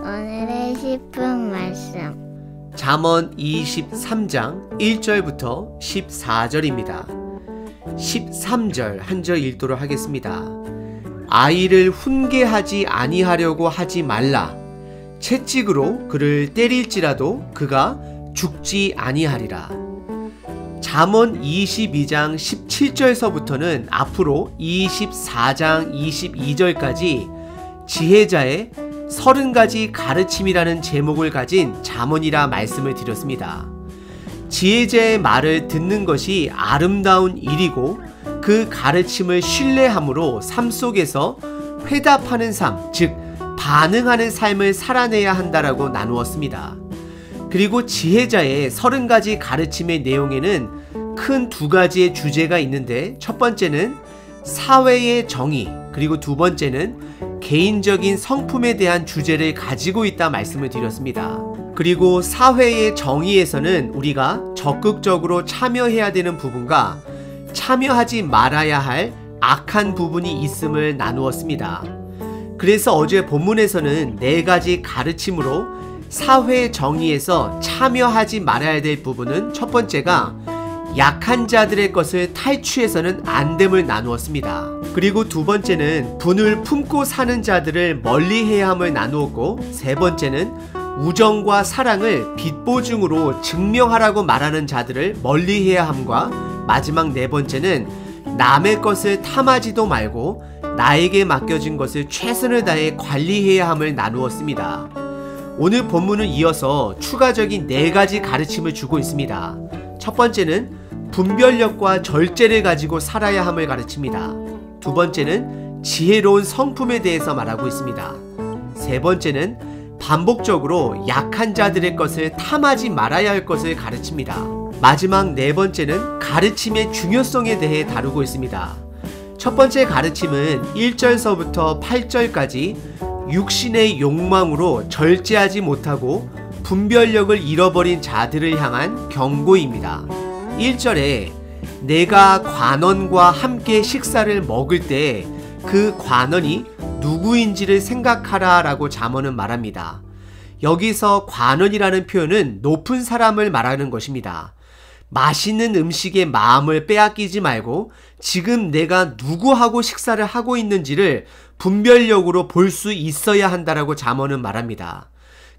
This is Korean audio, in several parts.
오늘의 10분 말씀. 잠언 23장 1절부터 14절입니다. 13절 한 절 읽도록 하겠습니다. 아이를 훈계하지 아니하려고 하지 말라. 채찍으로 그를 때릴지라도 그가 죽지 아니하리라. 잠언 22장 17절서부터는 앞으로 24장 22절까지 지혜자의 30가지 가르침이라는 제목을 가진 잠언이라 말씀을 드렸습니다. 지혜자의 말을 듣는 것이 아름다운 일이고 그 가르침을 신뢰함으로 삶 속에서 회답하는 삶, 즉 반응하는 삶을 살아내야 한다라고 나누었습니다. 그리고 지혜자의 30가지 가르침의 내용에는 큰 두 가지의 주제가 있는데, 첫 번째는 사회의 정의, 그리고 두 번째는 개인적인 성품에 대한 주제를 가지고 있다 말씀을 드렸습니다. 그리고 사회의 정의에서는 우리가 적극적으로 참여해야 되는 부분과 참여하지 말아야 할 악한 부분이 있음을 나누었습니다. 그래서 어제 본문에서는 4가지 가르침으로 사회 정의에서 참여하지 말아야 될 부분은, 첫 번째가 약한 자들의 것을 탈취해서는 안 됨을 나누었습니다. 그리고 두 번째는 분을 품고 사는 자들을 멀리해야 함을 나누었고, 세 번째는 우정과 사랑을 빛보증으로 증명하라고 말하는 자들을 멀리해야 함과, 마지막 네 번째는 남의 것을 탐하지도 말고 나에게 맡겨진 것을 최선을 다해 관리해야 함을 나누었습니다. 오늘 본문은 이어서 추가적인 4가지 가르침을 주고 있습니다. 첫 번째는 분별력과 절제를 가지고 살아야 함을 가르칩니다. 두 번째는 지혜로운 성품에 대해서 말하고 있습니다. 세 번째는 반복적으로 약한 자들의 것을 탐하지 말아야 할 것을 가르칩니다. 마지막 네 번째는 가르침의 중요성에 대해 다루고 있습니다. 첫 번째 가르침은 1절서부터 8절까지 육신의 욕망으로 절제하지 못하고 분별력을 잃어버린 자들을 향한 경고입니다. 1절에 내가 관원과 함께 식사를 먹을 때 그 관원이 누구인지를 생각하라 라고 잠언은 말합니다. 여기서 관원이라는 표현은 높은 사람을 말하는 것입니다. 맛있는 음식에 마음을 빼앗기지 말고 지금 내가 누구하고 식사를 하고 있는지를 분별력으로 볼 수 있어야 한다라고 잠언은 말합니다.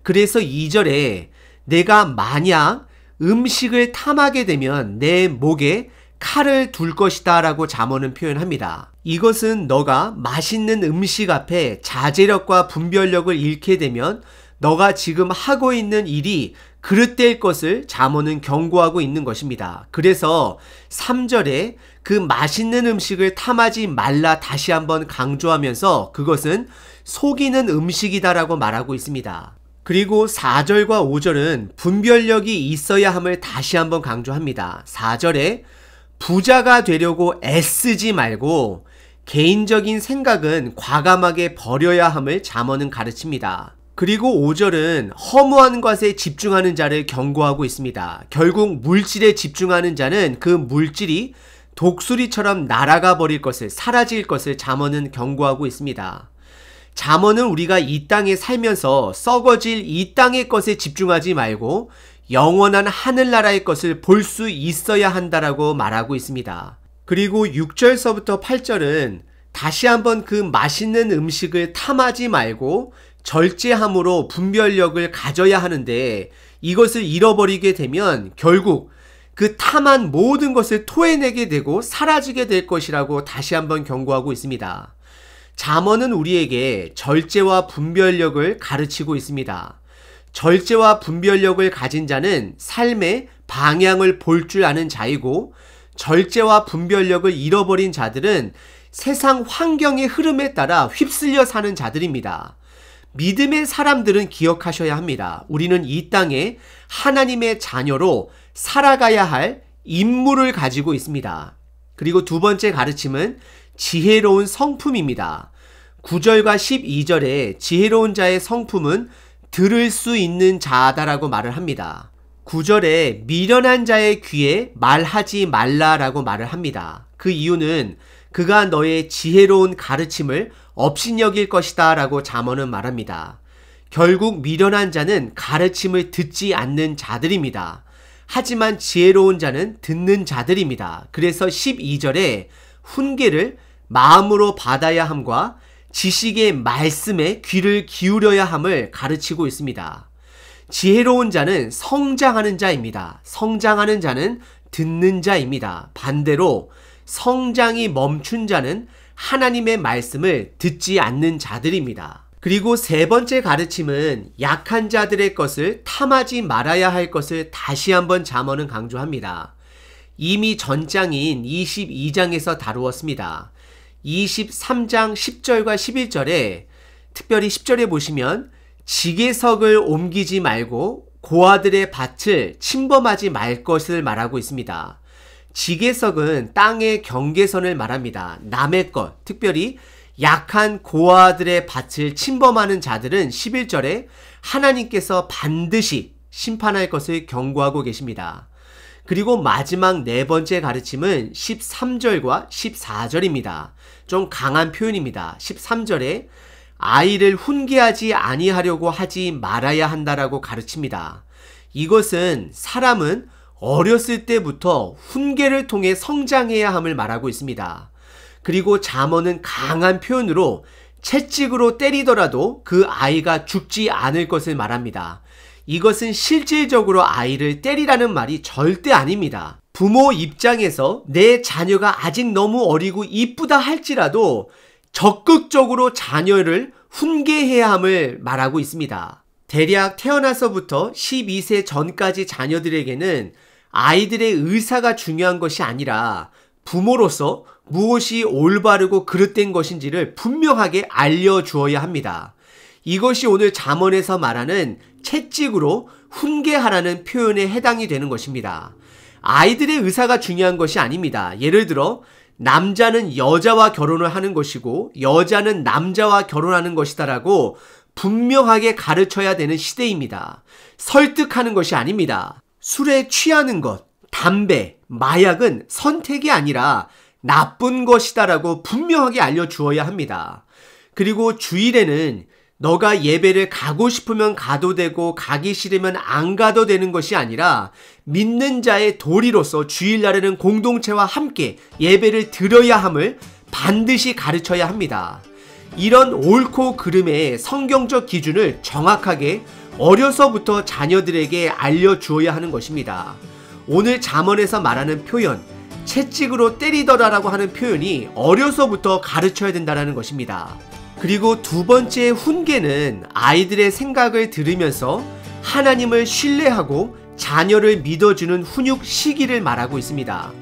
그래서 2절에 내가 만약 음식을 탐하게 되면 내 목에 칼을 둘 것이다 라고 잠언은 표현합니다. 이것은 너가 맛있는 음식 앞에 자제력과 분별력을 잃게 되면 너가 지금 하고 있는 일이 그릇될 것을 잠언은 경고하고 있는 것입니다. 그래서 3절에 그 맛있는 음식을 탐하지 말라 다시 한번 강조하면서 그것은 속이는 음식이다라고 말하고 있습니다. 그리고 4절과 5절은 분별력이 있어야 함을 다시 한번 강조합니다. 4절에 부자가 되려고 애쓰지 말고 개인적인 생각은 과감하게 버려야 함을 잠언은 가르칩니다. 그리고 5절은 허무한 것에 집중하는 자를 경고하고 있습니다. 결국 물질에 집중하는 자는 그 물질이 독수리처럼 날아가 버릴 것을, 사라질 것을 잠언은 경고하고 있습니다. 잠언은 우리가 이 땅에 살면서 썩어질 이 땅의 것에 집중하지 말고 영원한 하늘나라의 것을 볼 수 있어야 한다라고 말하고 있습니다. 그리고 6절서부터 8절은 다시 한번 그 맛있는 음식을 탐하지 말고 절제함으로 분별력을 가져야 하는데, 이것을 잃어버리게 되면 결국 그 탐한 모든 것을 토해내게 되고 사라지게 될 것이라고 다시 한번 경고하고 있습니다. 잠언은 우리에게 절제와 분별력을 가르치고 있습니다. 절제와 분별력을 가진 자는 삶의 방향을 볼 줄 아는 자이고, 절제와 분별력을 잃어버린 자들은 세상 환경의 흐름에 따라 휩쓸려 사는 자들입니다. 믿음의 사람들은 기억하셔야 합니다. 우리는 이 땅에 하나님의 자녀로 살아가야 할 임무를 가지고 있습니다. 그리고 두 번째 가르침은 지혜로운 성품입니다. 9절과 12절에 지혜로운 자의 성품은 들을 수 있는 자다라고 말을 합니다. 9절에 미련한 자의 귀에 말하지 말라라고 말을 합니다. 그 이유는 그가 너의 지혜로운 가르침을 업신여길 것이다 라고 잠언은 말합니다. 결국 미련한 자는 가르침을 듣지 않는 자들입니다. 하지만 지혜로운 자는 듣는 자들입니다. 그래서 12절에 훈계를 마음으로 받아야 함과 지식의 말씀에 귀를 기울여야 함을 가르치고 있습니다. 지혜로운 자는 성장하는 자입니다. 성장하는 자는 듣는 자입니다. 반대로 성장이 멈춘 자는 하나님의 말씀을 듣지 않는 자들입니다. 그리고 세 번째 가르침은 약한 자들의 것을 탐하지 말아야 할 것을 다시 한번 잠언은 강조합니다. 이미 전장인 22장에서 다루었습니다. 23장 10절과 11절에 특별히 10절에 보시면 지게석을 옮기지 말고 고아들의 밭을 침범하지 말 것을 말하고 있습니다. 지게석은 땅의 경계선을 말합니다. 남의 것, 특별히 약한 고아들의 밭을 침범하는 자들은 11절에 하나님께서 반드시 심판할 것을 경고하고 계십니다. 그리고 마지막 네 번째 가르침은 13절과 14절입니다. 좀 강한 표현입니다. 13절에 아이를 훈계하지 아니하려고 하지 말아야 한다라고 가르칩니다. 이것은 사람은 어렸을 때부터 훈계를 통해 성장해야 함을 말하고 있습니다. 그리고 잠언은 강한 표현으로 채찍으로 때리더라도 그 아이가 죽지 않을 것을 말합니다. 이것은 실질적으로 아이를 때리라는 말이 절대 아닙니다. 부모 입장에서 내 자녀가 아직 너무 어리고 이쁘다 할지라도 적극적으로 자녀를 훈계해야 함을 말하고 있습니다. 대략 태어나서부터 12세 전까지 자녀들에게는 아이들의 의사가 중요한 것이 아니라 부모로서 무엇이 올바르고 그릇된 것인지를 분명하게 알려주어야 합니다. 이것이 오늘 잠언에서 말하는 채찍으로 훈계하라는 표현에 해당이 되는 것입니다. 아이들의 의사가 중요한 것이 아닙니다. 예를 들어 남자는 여자와 결혼을 하는 것이고 여자는 남자와 결혼하는 것이다라고 분명하게 가르쳐야 되는 시대입니다. 설득하는 것이 아닙니다. 술에 취하는 것, 담배, 마약은 선택이 아니라 나쁜 것이다라고 분명하게 알려주어야 합니다. 그리고 주일에는 너가 예배를 가고 싶으면 가도 되고 가기 싫으면 안 가도 되는 것이 아니라 믿는 자의 도리로서 주일날에는 공동체와 함께 예배를 드려야 함을 반드시 가르쳐야 합니다. 이런 옳고 그름의 성경적 기준을 정확하게 어려서부터 자녀들에게 알려주어야 하는 것입니다. 오늘 잠언에서 말하는 표현, 채찍으로 때리더라라고 하는 표현이 어려서부터 가르쳐야 된다는 것입니다. 그리고 두 번째 훈계는 아이들의 생각을 들으면서 하나님을 신뢰하고 자녀를 믿어주는 훈육 시기를 말하고 있습니다.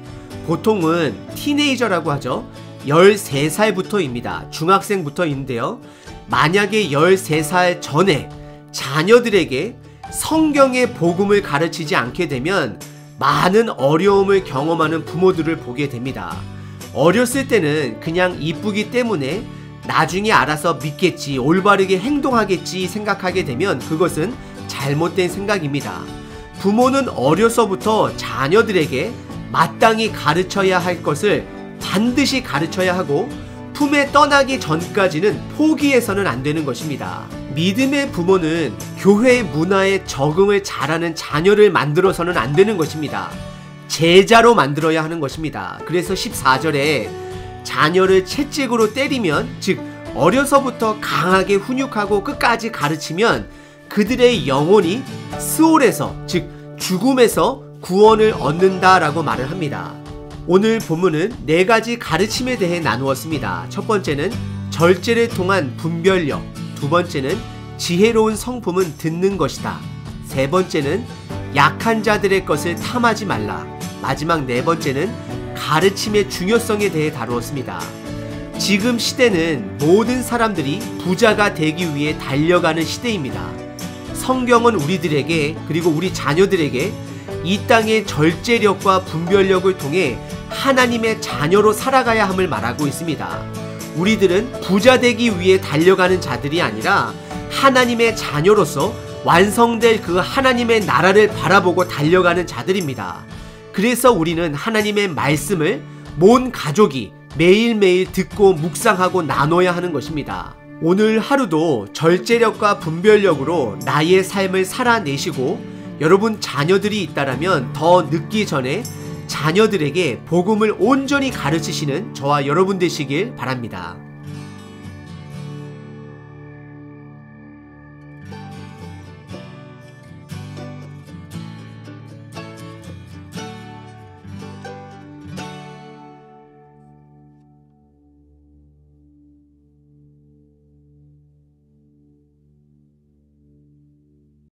보통은 티네이저라고 하죠. 13살부터입니다. 중학생부터인데요. 만약에 13살 전에 자녀들에게 성경의 복음을 가르치지 않게 되면 많은 어려움을 경험하는 부모들을 보게 됩니다. 어렸을 때는 그냥 이쁘기 때문에 나중에 알아서 믿겠지, 올바르게 행동하겠지 생각하게 되면 그것은 잘못된 생각입니다. 부모는 어려서부터 자녀들에게 마땅히 가르쳐야 할 것을 반드시 가르쳐야 하고 품에 떠나기 전까지는 포기해서는 안 되는 것입니다. 믿음의 부모는 교회 문화에 적응을 잘하는 자녀를 만들어서는 안 되는 것입니다. 제자로 만들어야 하는 것입니다. 그래서 14절에 자녀를 채찍으로 때리면, 즉 어려서부터 강하게 훈육하고 끝까지 가르치면 그들의 영혼이 스올에서, 즉 죽음에서 구원을 얻는다라고 말을 합니다. 오늘 본문은 네 가지 가르침에 대해 나누었습니다. 첫 번째는 절제를 통한 분별력, 두 번째는 지혜로운 성품은 듣는 것이다, 세 번째는 약한 자들의 것을 탐하지 말라, 마지막 네 번째는 가르침의 중요성에 대해 다루었습니다. 지금 시대는 모든 사람들이 부자가 되기 위해 달려가는 시대입니다. 성경은 우리들에게, 그리고 우리 자녀들에게 이 땅의 절제력과 분별력을 통해 하나님의 자녀로 살아가야 함을 말하고 있습니다. 우리들은 부자 되기 위해 달려가는 자들이 아니라 하나님의 자녀로서 완성될 그 하나님의 나라를 바라보고 달려가는 자들입니다. 그래서 우리는 하나님의 말씀을 온 가족이 매일매일 듣고 묵상하고 나눠야 하는 것입니다. 오늘 하루도 절제력과 분별력으로 나의 삶을 살아내시고 여러분 자녀들이 있다라면 더 늦기 전에 자녀들에게 복음을 온전히 가르치시는 저와 여러분 되시길 바랍니다.